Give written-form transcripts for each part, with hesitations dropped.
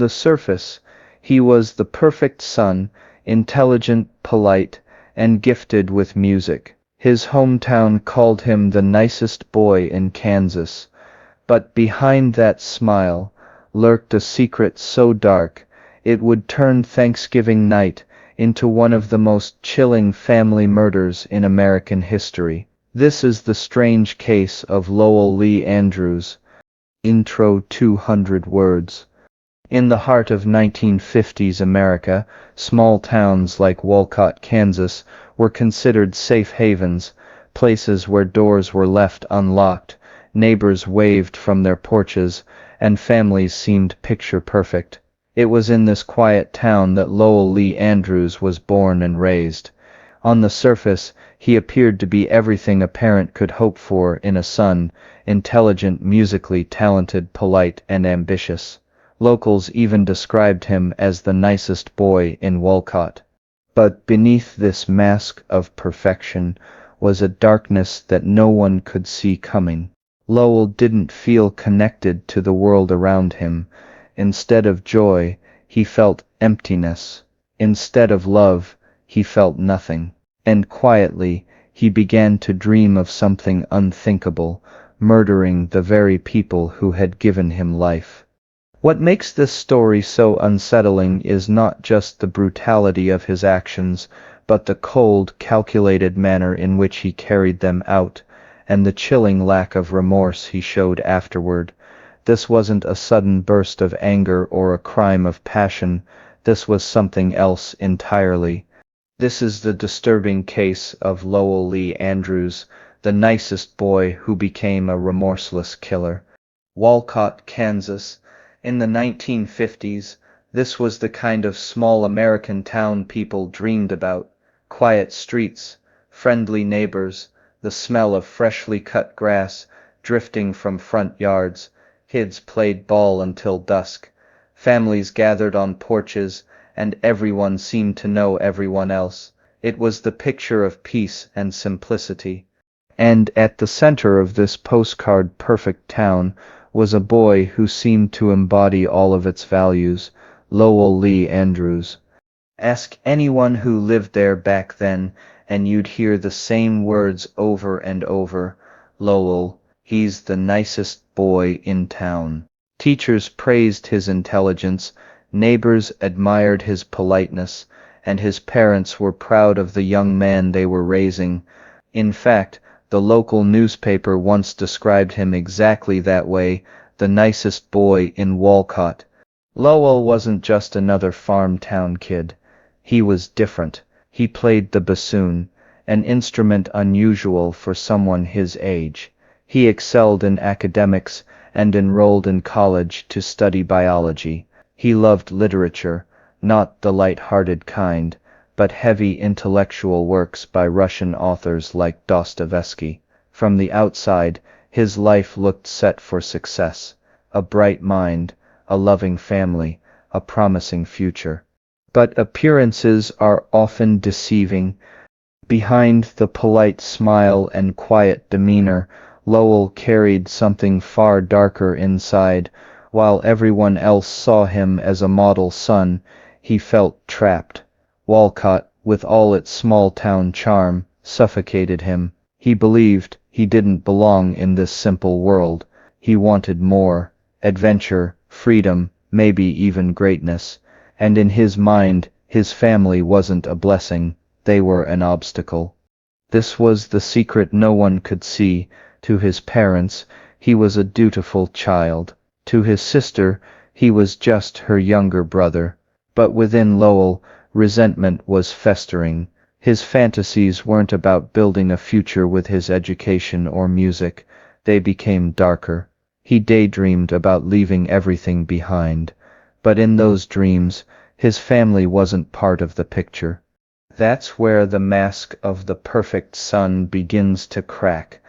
the surface, he was the perfect son, intelligent, polite, and gifted with music. His hometown called him the nicest boy in Kansas. But behind that smile lurked a secret so dark it would turn Thanksgiving night into one of the most chilling family murders in American history. This is the strange case of Lowell Lee Andrews. Intro 200 words. In the heart of 1950s America, small towns like Walcott, Kansas, were considered safe havens, places where doors were left unlocked, neighbors waved from their porches, and families seemed picture perfect. It was in this quiet town that Lowell Lee Andrews was born and raised. On the surface, he appeared to be everything a parent could hope for in a son: intelligent, musically talented, polite, and ambitious. Locals even described him as the nicest boy in Walcott. But beneath this mask of perfection was a darkness that no one could see coming. Lowell didn't feel connected to the world around him. Instead of joy, he felt emptiness. Instead of love, he felt nothing. And quietly, he began to dream of something unthinkable: murdering the very people who had given him life. What makes this story so unsettling is not just the brutality of his actions, but the cold, calculated manner in which he carried them out, and the chilling lack of remorse he showed afterward. This wasn't a sudden burst of anger or a crime of passion. This was something else entirely. This is the disturbing case of Lowell Lee Andrews, the nicest boy who became a remorseless killer. Walcott, Kansas. In the 1950s, this was the kind of small American town people dreamed about. Quiet streets, friendly neighbors, the smell of freshly cut grass drifting from front yards. Kids played ball until dusk. Families gathered on porches, and everyone seemed to know everyone else. It was the picture of peace and simplicity. And at the center of this postcard-perfect town was a boy who seemed to embody all of its values: Lowell Lee Andrews. Ask anyone who lived there back then, and you'd hear the same words over and over: Lowell, he's the nicest boy in town. Teachers praised his intelligence, neighbors admired his politeness, and his parents were proud of the young man they were raising. In fact, the local newspaper once described him exactly that way: the nicest boy in Walcott. Lowell wasn't just another farm town kid. He was different. He played the bassoon, an instrument unusual for someone his age. He excelled in academics and enrolled in college to study biology. He loved literature, not the light-hearted kind, but heavy intellectual works by Russian authors like Dostoevsky. From the outside, his life looked set for success: a bright mind, a loving family, a promising future. But appearances are often deceiving. Behind the polite smile and quiet demeanor, Lowell carried something far darker inside. While everyone else saw him as a model son, he felt trapped. Walcott, with all its small-town charm, suffocated him. He believed he didn't belong in this simple world. He wanted more: adventure, freedom, maybe even greatness. And in his mind, his family wasn't a blessing, they were an obstacle. This was the secret no one could see. To his parents, he was a dutiful child. To his sister, he was just her younger brother. But within Lowell, resentment was festering. His fantasies weren't about building a future with his education or music. They became darker. He daydreamed about leaving everything behind. But in those dreams, his family wasn't part of the picture. That's where the mask of the perfect son begins to crack.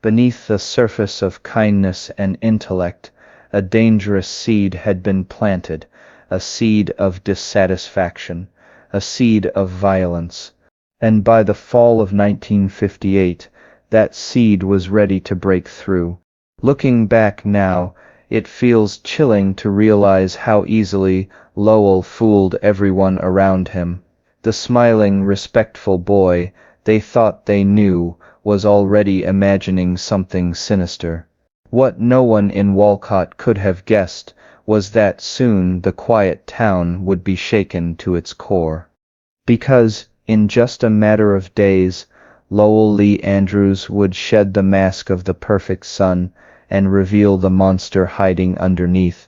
Beneath the surface of kindness and intellect, a dangerous seed had been planted, a seed of dissatisfaction, a seed of violence. And by the fall of 1958, that seed was ready to break through. Looking back now, It feels chilling to realize how easily Lowell fooled everyone around him. The smiling, respectful boy they thought they knew was already imagining something sinister. What no one in Walcott could have guessed was that soon the quiet town would be shaken to its core. Because, in just a matter of days, Lowell Lee Andrews would shed the mask of the perfect son and reveal the monster hiding underneath.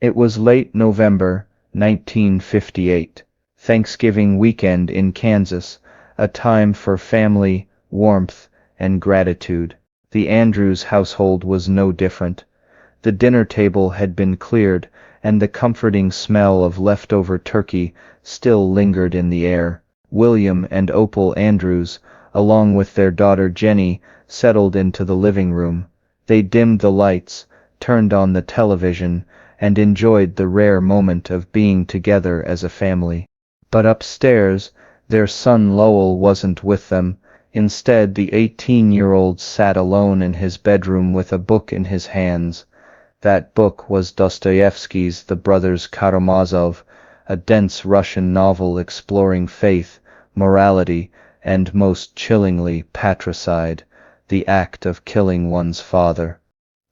It was late November, 1958, Thanksgiving weekend in Kansas, a time for family, warmth, and gratitude. The Andrews household was no different. The dinner table had been cleared, and the comforting smell of leftover turkey still lingered in the air. William and Opal Andrews, along with their daughter Jenny, settled into the living room. They dimmed the lights, turned on the television, and enjoyed the rare moment of being together as a family. But upstairs, their son Lowell wasn't with them. Instead, the 18-year-old sat alone in his bedroom with a book in his hands. That book was Dostoevsky's The Brothers Karamazov, a dense Russian novel exploring faith, morality, and most chillingly, patricide, the act of killing one's father.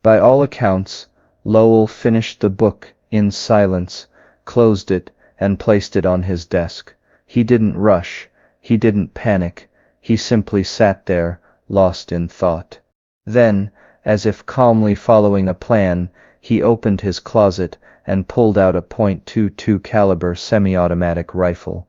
By all accounts, Lowell finished the book in silence, closed it, and placed it on his desk. He didn't rush, he didn't panic, he simply sat there, lost in thought. Then, as if calmly following a plan, he opened his closet and pulled out a .22 caliber semi-automatic rifle.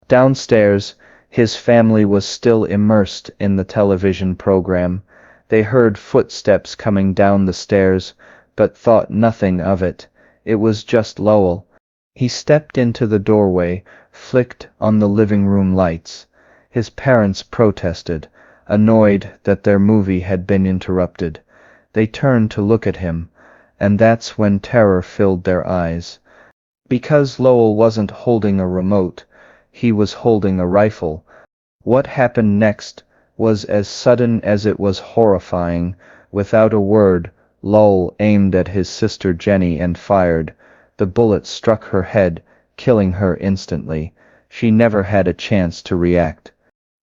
Downstairs, his family was still immersed in the television program. They heard footsteps coming down the stairs, but thought nothing of it. It was just Lowell. He stepped into the doorway, flicked on the living room lights. His parents protested, annoyed that their movie had been interrupted. They turned to look at him, and that's when terror filled their eyes. Because Lowell wasn't holding a remote, he was holding a rifle. What happened next was as sudden as it was horrifying. Without a word, Lowell aimed at his sister Jenny and fired. The bullet struck her head, killing her instantly. She never had a chance to react.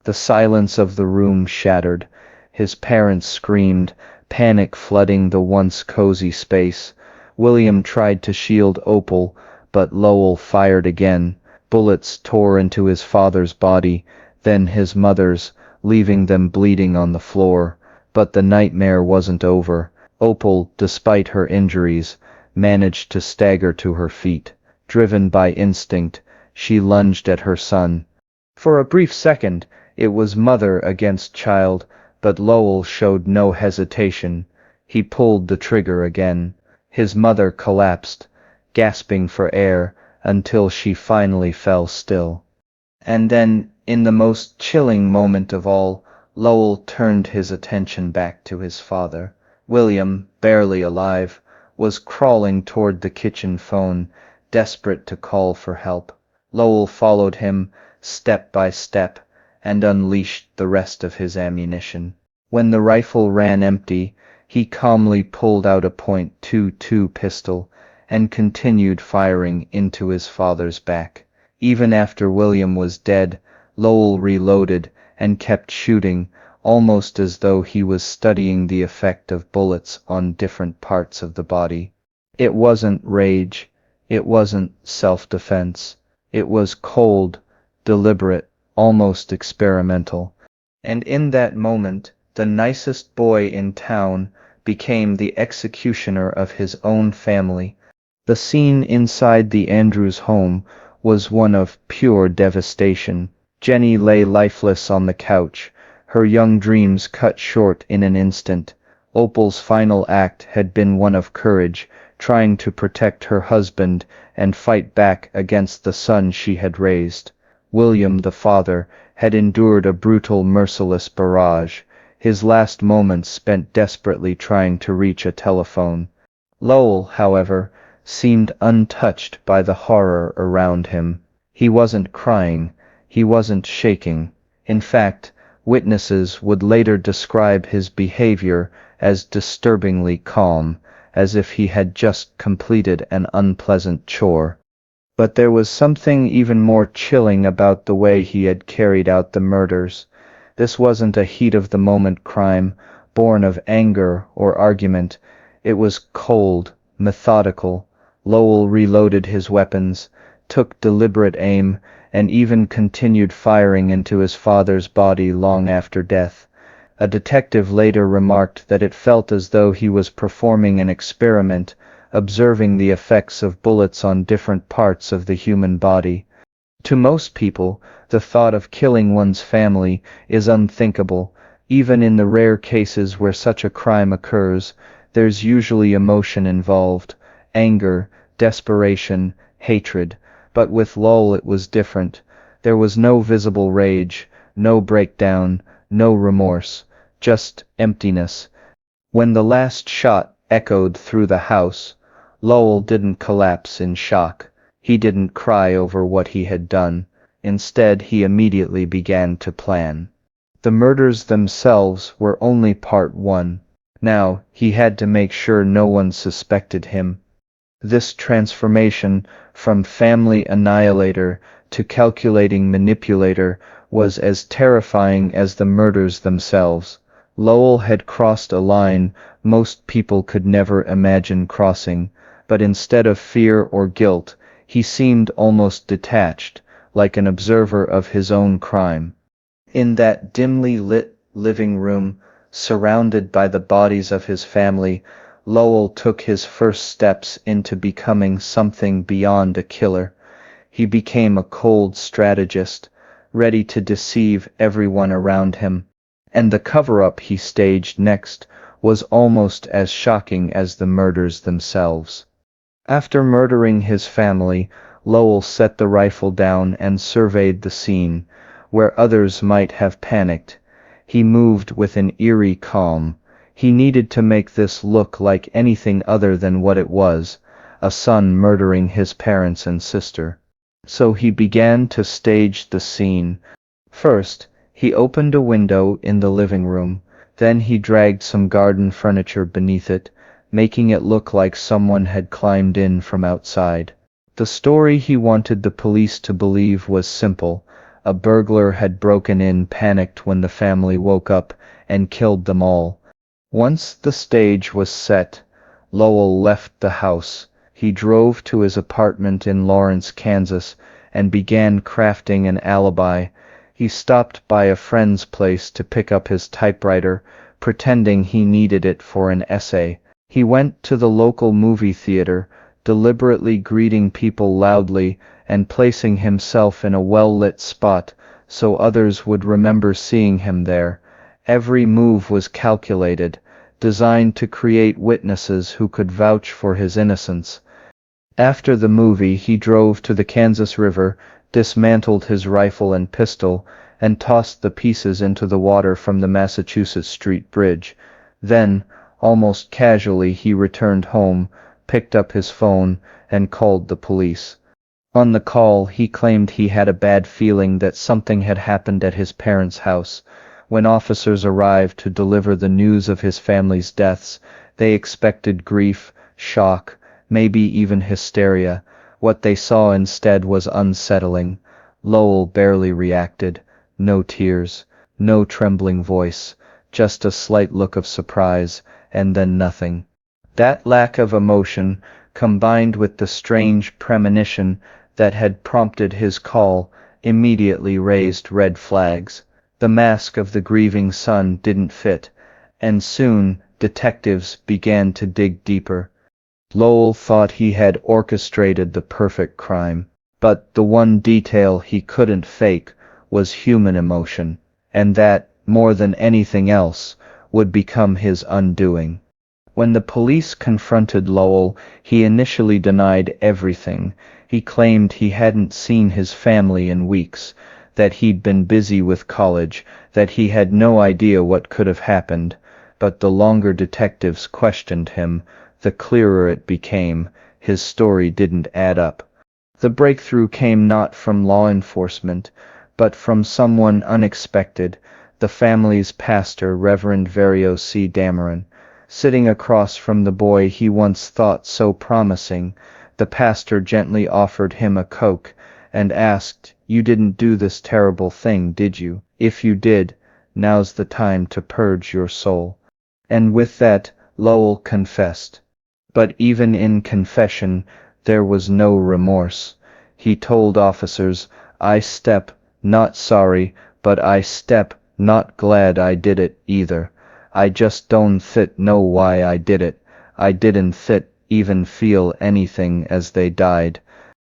The silence of the room shattered. His parents screamed, panic flooding the once cozy space. William tried to shield Opal, but Lowell fired again. Bullets tore into his father's body, then his mother's, leaving them bleeding on the floor. But the nightmare wasn't over. Opal, despite her injuries, managed to stagger to her feet. Driven by instinct, she lunged at her son. For a brief second, it was mother against child, but Lowell showed no hesitation. He pulled the trigger again. His mother collapsed, gasping for air, until she finally fell still. And then, in the most chilling moment of all, Lowell turned his attention back to his father. William, barely alive, was crawling toward the kitchen phone, desperate to call for help. Lowell followed him, step by step, and unleashed the rest of his ammunition. When the rifle ran empty, he calmly pulled out a .22 pistol and continued firing into his father's back. Even after William was dead, Lowell reloaded and kept shooting, almost as though he was studying the effect of bullets on different parts of the body. It wasn't rage, it wasn't self-defense, it was cold, deliberate, almost experimental. And in that moment, the nicest boy in town became the executioner of his own family. The scene inside the Andrews home was one of pure devastation. Jenny lay lifeless on the couch, her young dreams cut short in an instant. Opal's final act had been one of courage, trying to protect her husband and fight back against the son she had raised. William, the father, had endured a brutal, merciless barrage, his last moments spent desperately trying to reach a telephone. Lowell, however, seemed untouched by the horror around him. He wasn't crying, he wasn't shaking. In fact, witnesses would later describe his behavior as disturbingly calm, as if he had just completed an unpleasant chore. But there was something even more chilling about the way he had carried out the murders. This wasn't a heat-of-the-moment crime, born of anger or argument. It was cold, methodical. Lowell reloaded his weapons, took deliberate aim, and even continued firing into his father's body long after death. A detective later remarked that it felt as though he was performing an experiment, observing the effects of bullets on different parts of the human body. To most people, the thought of killing one's family is unthinkable. Even in the rare cases where such a crime occurs, there's usually emotion involved: anger, desperation, hatred. But with Lowell it was different. There was no visible rage, no breakdown, no remorse, just emptiness. When the last shot echoed through the house, Lowell didn't collapse in shock. He didn't cry over what he had done. Instead, he immediately began to plan. The murders themselves were only part one. Now, he had to make sure no one suspected him. This transformation from family annihilator to calculating manipulator was as terrifying as the murders themselves. Lowell had crossed a line most people could never imagine crossing, but instead of fear or guilt, he seemed almost detached, like an observer of his own crime. In that dimly lit living room, surrounded by the bodies of his family, Lowell took his first steps into becoming something beyond a killer. He became a cold strategist, ready to deceive everyone around him. And the cover-up he staged next was almost as shocking as the murders themselves. After murdering his family, Lowell set the rifle down and surveyed the scene. Where others might have panicked, he moved with an eerie calm. He needed to make this look like anything other than what it was: a son murdering his parents and sister. So he began to stage the scene. First, he opened a window in the living room, then he dragged some garden furniture beneath it, making it look like someone had climbed in from outside. The story he wanted the police to believe was simple: a burglar had broken in, panicked when the family woke up, and killed them all. Once the stage was set, Lowell left the house. He drove to his apartment in Lawrence, Kansas, and began crafting an alibi. He stopped by a friend's place to pick up his typewriter, pretending he needed it for an essay. He went to the local movie theater, deliberately greeting people loudly and placing himself in a well-lit spot so others would remember seeing him there. Every move was calculated, designed to create witnesses who could vouch for his innocence. After the movie, he drove to the Kansas River, dismantled his rifle and pistol, and tossed the pieces into the water from the Massachusetts Street Bridge. Then, almost casually, he returned home, picked up his phone, and called the police. On the call, he claimed he had a bad feeling that something had happened at his parents' house. When officers arrived to deliver the news of his family's deaths, they expected grief, shock, maybe even hysteria. What they saw instead was unsettling. Lowell barely reacted. No tears, no trembling voice, just a slight look of surprise, and then nothing. That lack of emotion, combined with the strange premonition that had prompted his call, immediately raised red flags. The mask of the grieving son didn't fit, and soon detectives began to dig deeper. Lowell thought he had orchestrated the perfect crime, but the one detail he couldn't fake was human emotion, and that, more than anything else, would become his undoing. When the police confronted Lowell, he initially denied everything. He claimed he hadn't seen his family in weeks, that he'd been busy with college, that he had no idea what could have happened. But the longer detectives questioned him, the clearer it became: his story didn't add up. The breakthrough came not from law enforcement, but from someone unexpected: the family's pastor, Reverend Vario C. Dameron. Sitting across from the boy he once thought so promising, the pastor gently offered him a Coke, and asked, "You didn't do this terrible thing, did you? If you did, now's the time to purge your soul." And with that, Lowell confessed. But even in confession, there was no remorse. He told officers, "I step, not sorry, but I step, not glad I did it, either. I just don't fit know why I did it. I didn't fit even feel anything as they died."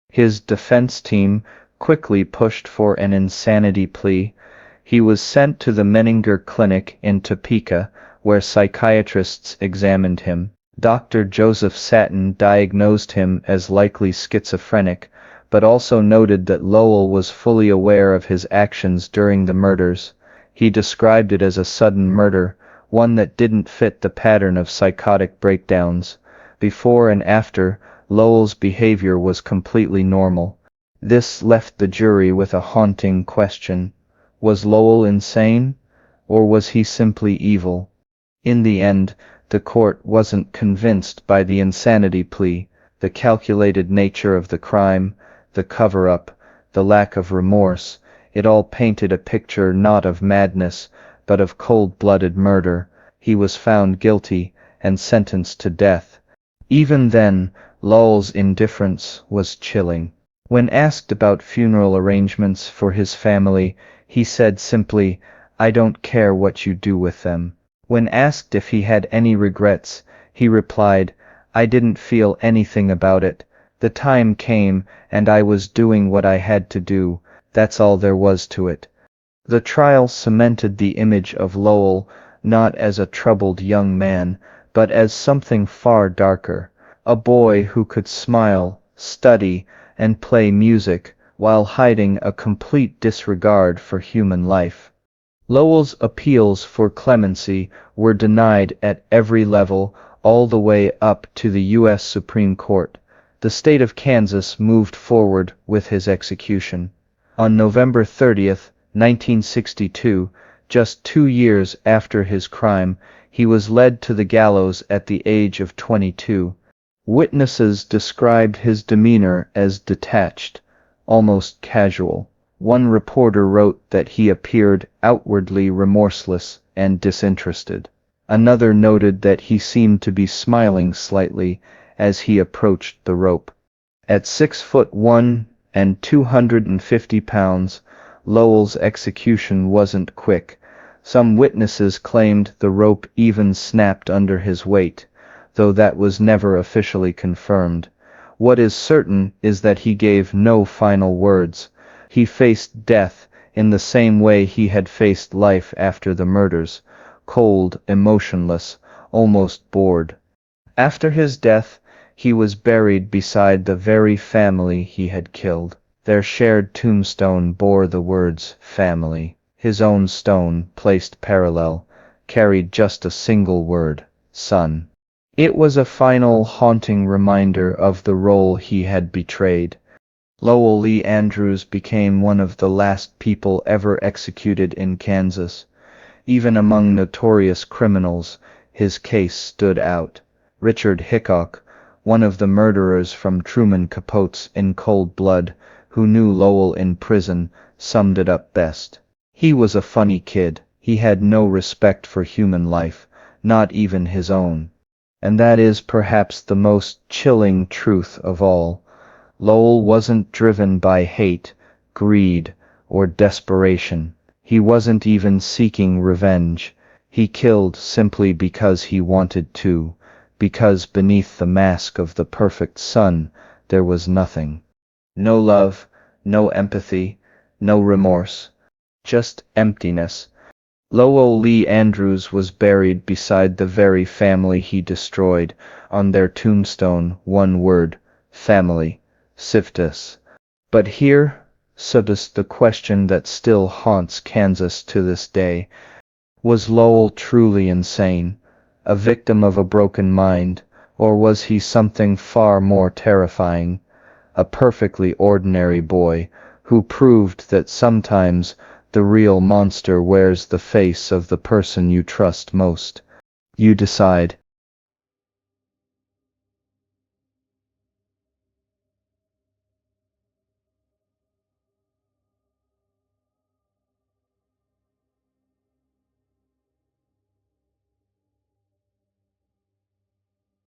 His defense team quickly pushed for an insanity plea. He was sent to the Menninger Clinic in Topeka, where psychiatrists examined him. Dr. Joseph Satin diagnosed him as likely schizophrenic, but also noted that Lowell was fully aware of his actions during the murders. He described it as a sudden murder, one that didn't fit the pattern of psychotic breakdowns. Before and after, Lowell's behavior was completely normal. This left the jury with a haunting question. Was Lowell insane? Or was he simply evil? In the end, the court wasn't convinced by the insanity plea, the calculated nature of the crime, the cover-up, the lack of remorse. It all painted a picture not of madness, but of cold-blooded murder. He was found guilty and sentenced to death. Even then, Lowell's indifference was chilling. When asked about funeral arrangements for his family, he said simply, "I don't care what you do with them." When asked if he had any regrets, he replied, "I didn't feel anything about it. The time came, and I was doing what I had to do. That's all there was to it." The trial cemented the image of Lowell, not as a troubled young man, but as something far darker. A boy who could smile, study, and play music, while hiding a complete disregard for human life. Lowell's appeals for clemency were denied at every level, all the way up to the U.S. Supreme Court. The state of Kansas moved forward with his execution. On November 30, 1962, just 2 years after his crime, he was led to the gallows at the age of 22. Witnesses described his demeanor as detached, almost casual. One reporter wrote that he appeared outwardly remorseless and disinterested. Another noted that he seemed to be smiling slightly as he approached the rope. At 6'1" and 250 pounds, Lowell's execution wasn't quick. Some witnesses claimed the rope even snapped under his weight, though that was never officially confirmed. What is certain is that he gave no final words. He faced death in the same way he had faced life after the murders, cold, emotionless, almost bored. After his death, he was buried beside the very family he had killed. Their shared tombstone bore the words "family." His own stone, placed parallel, carried just a single word: son. It was a final haunting reminder of the role he had betrayed. Lowell Lee Andrews became one of the last people ever executed in Kansas. Even among notorious criminals, his case stood out. Richard Hickok, one of the murderers from Truman Capote's In Cold Blood, who knew Lowell in prison, summed it up best. He was a funny kid. He had no respect for human life, not even his own. And that is perhaps the most chilling truth of all. Lowell wasn't driven by hate, greed, or desperation. He wasn't even seeking revenge. He killed simply because he wanted to, because beneath the mask of the perfect son, there was nothing. No love, no empathy, no remorse. Just emptiness. Lowell Lee Andrews was buried beside the very family he destroyed. On their tombstone, one word: family. Siftus. But here subsists the question that still haunts Kansas to this day. Was Lowell truly insane, a victim of a broken mind, or was he something far more terrifying? A perfectly ordinary boy, who proved that sometimes the real monster wears the face of the person you trust most. You decide.